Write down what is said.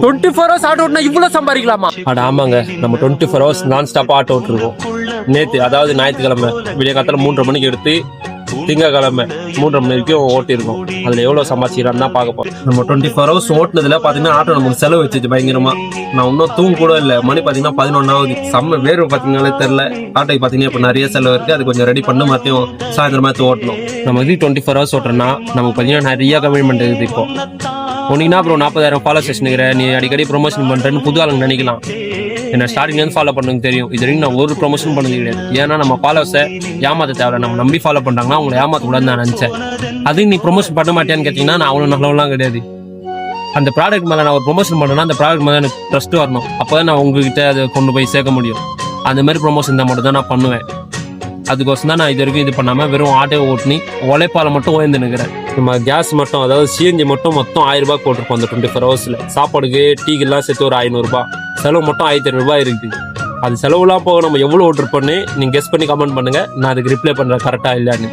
24 hours auto ஓட்டினா இவ்வளவு சம்பாதிக்கலாமா? அட ஆமாங்க, நம்ம 24 hours நான் ஸ்டாப் ஆட்டோ ஓட்டிருக்கோம். நேற்று அதாவது ஞாயிற்றுக்கிழமை விடிய காலத்தில் 3:30 மணிக்கு எடுத்து திங்கக்கிழமை 3:30 மணி வரைக்கும் ஓட்டியிருக்கோம். அதில் எவ்வளோ சம்பாதிச்சிக்கிறான்னு தான் பார்க்க போகிறோம். நம்ம 24 hours ஓட்டினதுல பார்த்தீங்கன்னா ஆட்டோ நமக்கு செலவு வச்சுச்சு பயங்கரமா. நான் இன்னும் தூங்க கூட இல்லை, மணி பார்த்தீங்கன்னா 11 ஆகுது. செம்ம வேர்வை பார்த்தீங்கன்னாலே தெரில. ஆட்டோக்கு பார்த்தீங்கன்னா இப்போ நிறைய செலவு இருக்குது. அது கொஞ்சம் ரெடி பண்ணி மற்றையும் சாயந்தரமா ஓட்டணும். நம்ம இது 24 hours ஓட்டுறோன்னா நமக்கு பார்த்தீங்கன்னா நிறைய கமிட்மெண்ட் இருக்குது. இப்போ உனக்குன்னா அப்புறம் 40,000 ஃபாலோ ஸ்டேஷனுங்கிற நீ அடிக்கடி ப்ரொமோஷன் பண்ணுறேன்னு புது ஆளுங்க நினைக்கலாம். என்ன ஸ்டார்டிங்லேருந்து ஃபாலோ பண்ணுங்க தெரியும். இது வரைக்கும் நான் ஒரு ப்ரொமோஷன் பண்ணது கிடையாது. ஏன்னா நம்ம ஃபாலோஸை ஏமாற்ற தேவை. நம்ம நம்பி ஃபாலோ பண்ணுறாங்கன்னா அவங்களை ஏமாற்றக்கூடாதுன்னு நான் நினச்சேன். அதுக்கு நீ ப்ரொமோஷன் பண்ண மாட்டேன்னு கேட்டிங்கன்னா நான் அவ்வளோ நல்லவெல்லாம் கிடையாது. அந்த ப்ராடக்ட் மேலே நான் ஒரு ப்ரொமோஷன் பண்ணேன்னா அந்த ப்ராடக்ட் மேலே எனக்கு ட்ரஸ்ட்டு வரணும். அப்போ தான் நான் உங்ககிட்ட அதை கொண்டு போய் சேர்க்க முடியும். அந்த மாதிரி ப்ரொமோஷன் தான் மட்டும் தான் நான் பண்ணுவேன். அதுக்கோசம் தான் நான் இது வரைக்கும் இது பண்ணாமல் வெறும் ஆட்டோ ஓட்டினி உழைப்பால் மட்டும் ஓய்ந்து நிற்கிறேன். நம்ம கேஸ் மட்டும் அதாவது சிஎன்ஜி மட்டும் மொத்தம் 1000 ரூபாய் போட்டிருப்போம் அந்த 24 ஹவர்ஸில். சாப்பாடுக்கு டீக்கெல்லாம் சேர்த்து ஒரு 500 ரூபாய் செலவு மட்டும் 1500 ரூபாய் இருக்குது. அது செலவுலாம் போக நம்ம எவ்வளோ ஓட்டிருப்போன்னு நீங்கள் கெஸ் பண்ணி கமெண்ட் பண்ணுங்கள். நான் அதுக்கு ரிப்ளை பண்ணுறேன் கரெக்டாக இல்லைன்னு.